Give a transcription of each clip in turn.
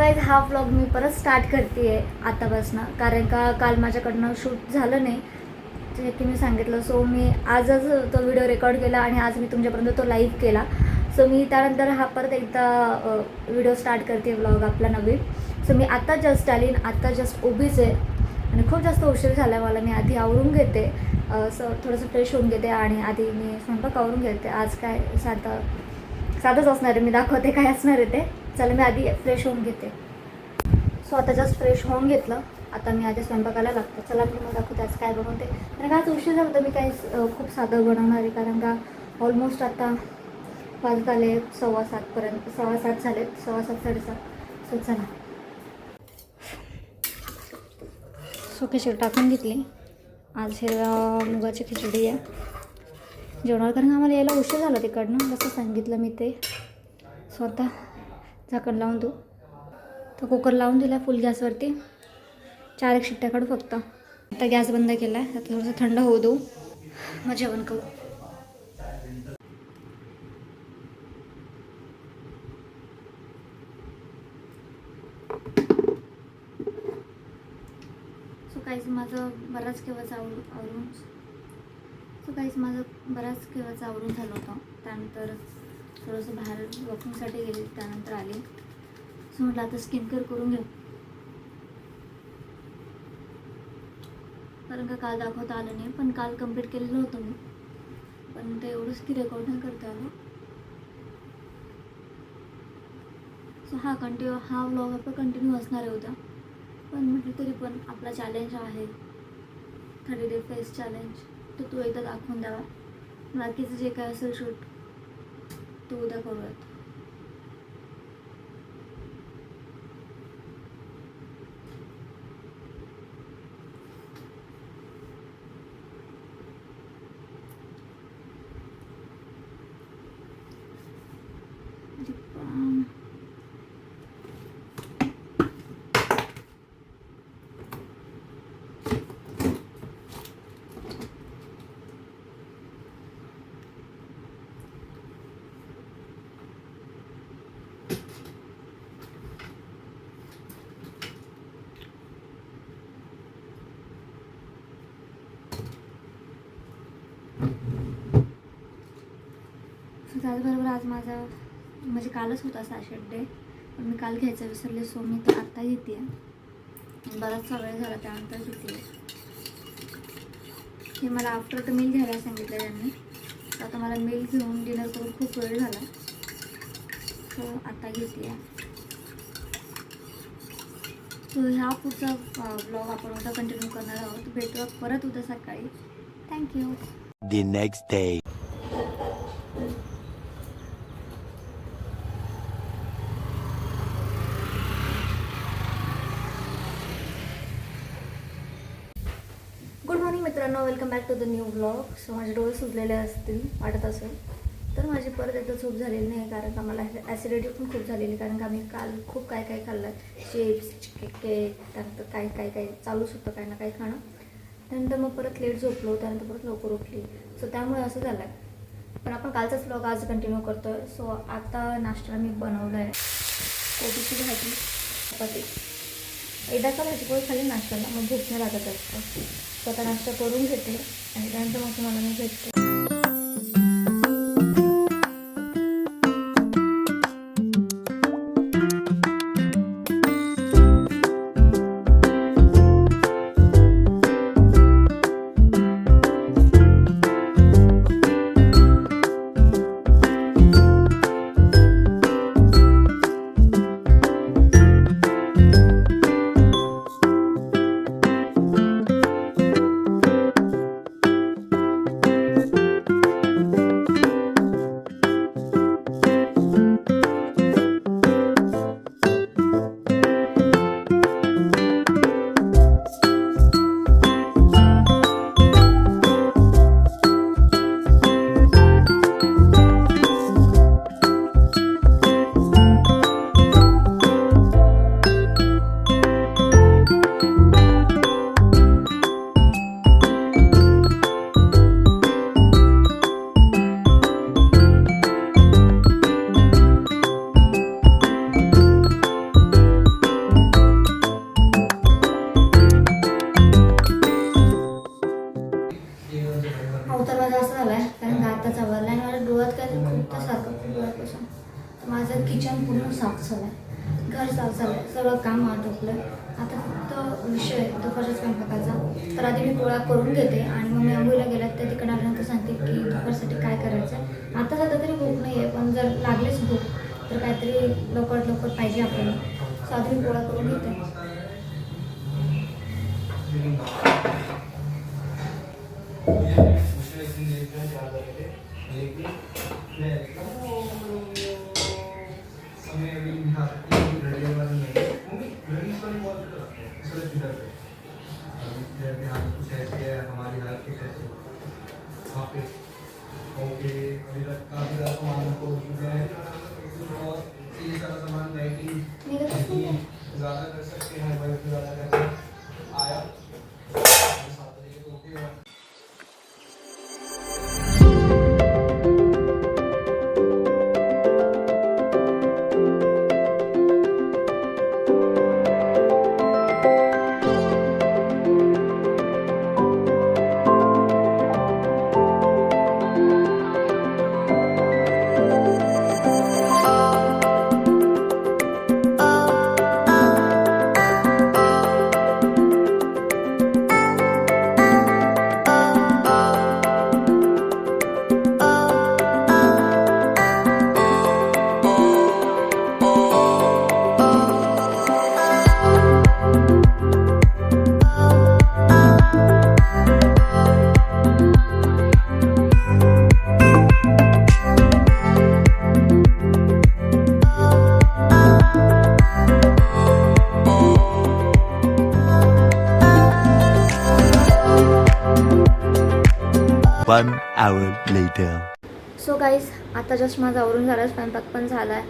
Guys हा vlog मी परत start करते आहे आतापासून, कारण का काल माझ्याकडनं शूट झालं नाही जे की मी सांगितलं. सो मी आजच तो व्हिडिओ रेकॉर्ड केला आणि आज मी तुमच्यापर्यंत तो लाईव्ह केला. सो मी त्यानंतर हा परत एकदा व्हिडिओ स्टार्ट करते व्लॉग आपला नवीन. सो मी आत्ता जस्ट आली, आत्ता जस्ट उभीच आहे आणि खूप जास्त उशीर झाला आहे मला. मी आधी आवरून घेते, थोडंसं फ्रेश होऊन घेते आणि आधी मी स्वयंपाक आवरून घेते. आज काय साधंच असणार आहे, मी दाखवते काय असणार आहे ते. चला मी आधी फ्रेश होऊन घेते. सो आता जस्ट फ्रेश होऊन घेतलं, आता मी आधी स्वयंपाकाला लागते. चला मी मग दाखवते आज काय बनवते. कारण का आज उशीर झालं तर मी काही खूप साधं बनवणार आहे, कारण का ऑलमोस्ट आता वाजत आले 6:15पर्यंत, 6:15 झाले, 6:15 7:30. सो चला. सो खिचडी टाकून घेतली. आज हिरव्या मुगाची खिचडी आहे जेवणावर, कारण आम्हाला यायला उशीर झाला तिकडनं, जसं सांगितलं मी ते. सो आता झाकण लावून देऊ. तो कुकर लावून दिला फुल गॅसवरती. 4 शिट्ट्या काढू फक्त. आता गॅस बंद केला आहे. आता थोडंसं थंड होऊ देऊ, मग जेवण करू. सो काहीच माझं बराच केव्हाच आवरून झालं होतं. त्यानंतर थोडंसं बाहेर वॉकिंगसाठी गेले, त्यानंतर आले. सो म्हटलं आता स्किन केअर करून घेऊ, कारण का काल दाखवता आलं नाही. पण काल कंप्लीट केलेलं होतं मी, पण ते एवढंच की रेकॉर्ड नाही करता आलं. सो हा व्लॉग आपला कंटिन्यू असणार आहे उद्या. पण म्हटलं तरी पण आपला चॅलेंज आहे 30 डे फेस चॅलेंज, तर तो एकदा दाखवून द्यावा. बाकीचं जे काय असेल शूट तो उद्या करूयात. त्याचबरोबर आज माझा म्हणजे कालच होता सॅशेट डे, पण मी काल घ्यायचं विसरले. सो मी तर आत्ता घेते आहे, बराचसा वेळ झाला त्यानंतर घेते. हे मला आफ्टर द मील घ्यायला सांगितलं त्यांनी. तर आता मला मील घेऊन डिनर करून खूप वेळ झाला, सो आता घेते आहे. सो ह्या पुढचा ब्लॉग आपण उद्या कंटिन्यू करणार आहोत. भेटूया परत उद्या सकाळी. Thank you. The next day. Good morning मित्रांनो, welcome back to the new blog. So माझे डोळे सुजलेले असतील वाटत असेल तर माझी परत एकदा झोप झालेली नाही, कारण का मला ॲसिडिटी पण खूप झालेली. कारण का मी काल खूप काय खाल्लं, चिप्स, केक, त्यानंतर काय चालूच होतं काही ना काही खाणं. त्यानंतर मग परत लेट झोपलो, त्यानंतर परत लवकर उठली. सो त्यामुळे असं झालं आहे. पण आपण कालचाच ब्लॉग आज कंटिन्यू करतो आहे. सो आता नाश्त्याला मी बनवलं आहे कोबीची भाजी, चपाती. एकदा का भाजी पोळी खाली नाश्त्याला, मग भूक नाही लागत असतं. स्वतः नाश्ता करून घेते आणि त्यानंतर मग तुम्हाला मी भेटते. होतं सारखं खूप वेळापासून. माझं किचन पूर्ण साफ झालं आहे, घर साफ झालं आहे, सगळं काम आटोपलं. आता फक्त विषय दुपारच्या स्वयंपाकाचा. तर आधी मी पोळ्या करून घेते आणि मग मी आंघोळीला गेल्यात ते तिकडे आल्यानंतर सांगते की दुपारसाठी काय करायचं आहे. आता सध्या तरी भूक नाही आहे, पण जर लागलीच भूक तर काहीतरी लवकरात लवकर पाहिजे आपल्याला. सो आधी मी पोळ्या करून घेते. ज़्यादा कर सकते हैं, ज़्यादा करके आया 7 बजे के टोपी और 1 hour later. सो गाईज, आता जस्ट माझा आवरून झाला, स्वयंपाक पण झाला आहे.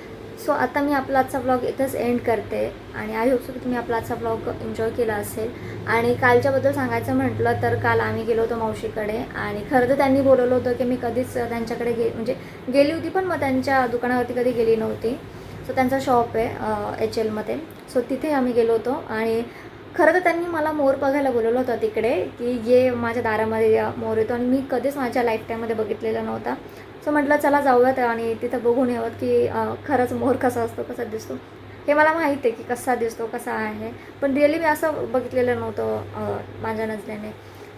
सो आता मी आपला आजचा ब्लॉग इथंच एंड करते आणि आय होप सो की तुम्ही आपला आजचा ब्लॉग एन्जॉय केला असेल. आणि कालच्याबद्दल सांगायचं म्हटलं तर काल आम्ही गेलो होतो मावशीकडे आणि खरं तर त्यांनी बोलवलं होतं की मी कधीच त्यांच्याकडे म्हणजे गेली होती, पण मग त्यांच्या दुकानावरती कधी गेली नव्हती. सो त्यांचा शॉप आहे HLमध्ये. सो तिथे आम्ही गेलो होतो आणि खरं तर त्यांनी मला मोर बघायला बोलवलं होतं तिकडे की ये माझ्या दारामध्ये मोर येतो आणि मी कधीच माझ्या लाईफटाईममध्ये बघितलेला नव्हता. सो म्हटलं चला जाऊयात आणि तिथं बघून यावं की खरंच मोर कसा असतो, कसा दिसतो. हे मला माहीत आहे की कसा दिसतो, कसा आहे, पण रिअली मी असं बघितलेलं नव्हतं माझ्या नजरेने.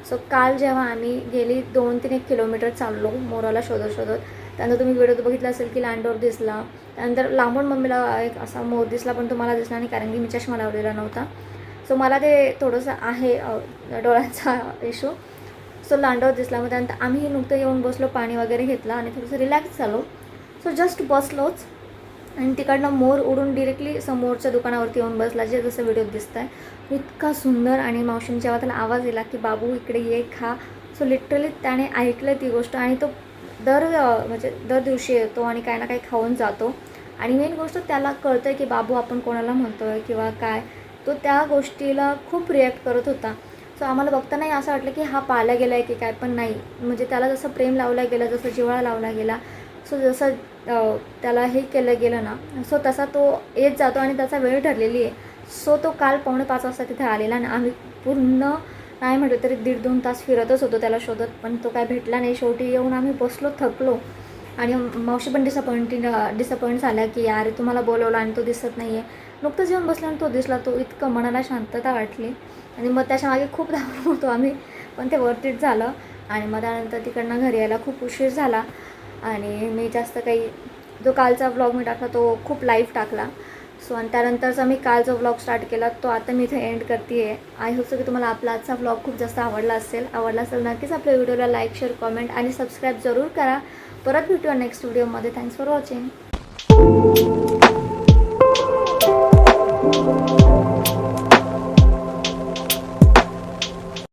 सो काल जेव्हा आम्ही गेली 2-3 किलोमीटर चाललो मोराला शोधत शोधत. त्यानंतर तुम्ही व्हिडिओ बघितला असेल की लँडोर दिसला. त्यानंतर लांबून मम्मीला एक असा मोर दिसला, पण तो मला दिसला नाही कारण की मी चष्मा लावलेला नव्हता. सो मला ते थोडंसं आहे डोळ्याचा इशू. सो लांडोर दिसला. मग त्यानंतर आम्ही नुकतं येऊन बसलो, पाणी वगैरे घेतलं आणि थोडंसं रिलॅक्स झालो. सो जस्ट बसलोच आणि तिकडनं मोर उडून डिरेक्टली समोरच्या दुकानावरती येऊन बसला, जे जसं व्हिडिओत दिसतं आहे. इतका सुंदर. आणि मावशींच्या जेव्हा त्याला आवाज दिला की बाबू इकडे ये, खा. सो लिटरली त्याने ऐकलं ती गोष्ट आणि तो दर दिवशी येतो आणि काही ना काही खाऊन जातो. आणि मेन गोष्ट त्याला कळतं आहे की बाबू आपण कोणाला म्हणतो आहे किंवा काय. तो त्या गोष्टीला खूप रिॲक्ट करत होता. सो आम्हाला बघतानाही असं वाटलं की हा पाळला गेला आहे की काय, पण नाही. म्हणजे त्याला जसं प्रेम लावला गेलं, जसं जिव्हाळा लावला गेला, सो जसं त्याला हे केलं गेलं ना, सो तसा तो येत जातो आणि त्याचा वेळ ठरलेली आहे. सो तो काल 4:45 वाजता तिथे आलेला आणि आम्ही पूर्ण नाही म्हटलं तरी 1.5-2 तास फिरतच होतो त्याला शोधत, पण तो काय भेटला नाही. शेवटी येऊन आम्ही बसलो, थकलो. आणि मावशी पण डिसअपॉइंट झाल्या की यार तुम्हाला बोलवलं आणि तो दिसत नाही आहे. नुकतंच येऊन बसला आणि तो दिसला. तो इतकं मनाला शांतता वाटली आणि मग त्याच्यामागे खूप धावलो होतो आम्ही, पण ते वर्थ झालं. आणि मग त्यानंतर तिकडनं घरी यायला खूप उशीर झाला आणि मी जास्त काही जो कालचा व्लॉग मी टाकला तो खूप लाईव्ह टाकला. सो आणि त्यानंतरचा मी काल जो व्लॉग स्टार्ट केला तो आता मी इथे एंड करते आहे. आय होप सो की तुम्हाला आपला आजचा व्लॉग खूप जास्त आवडला असेल नक्कीच आपल्या व्हिडिओला लाईक, शेअर, कमेंट आणि सबस्क्राईब जरूर करा. परत भेटूया नेक्स्ट व्हिडिओमध्ये. Thanks for watching.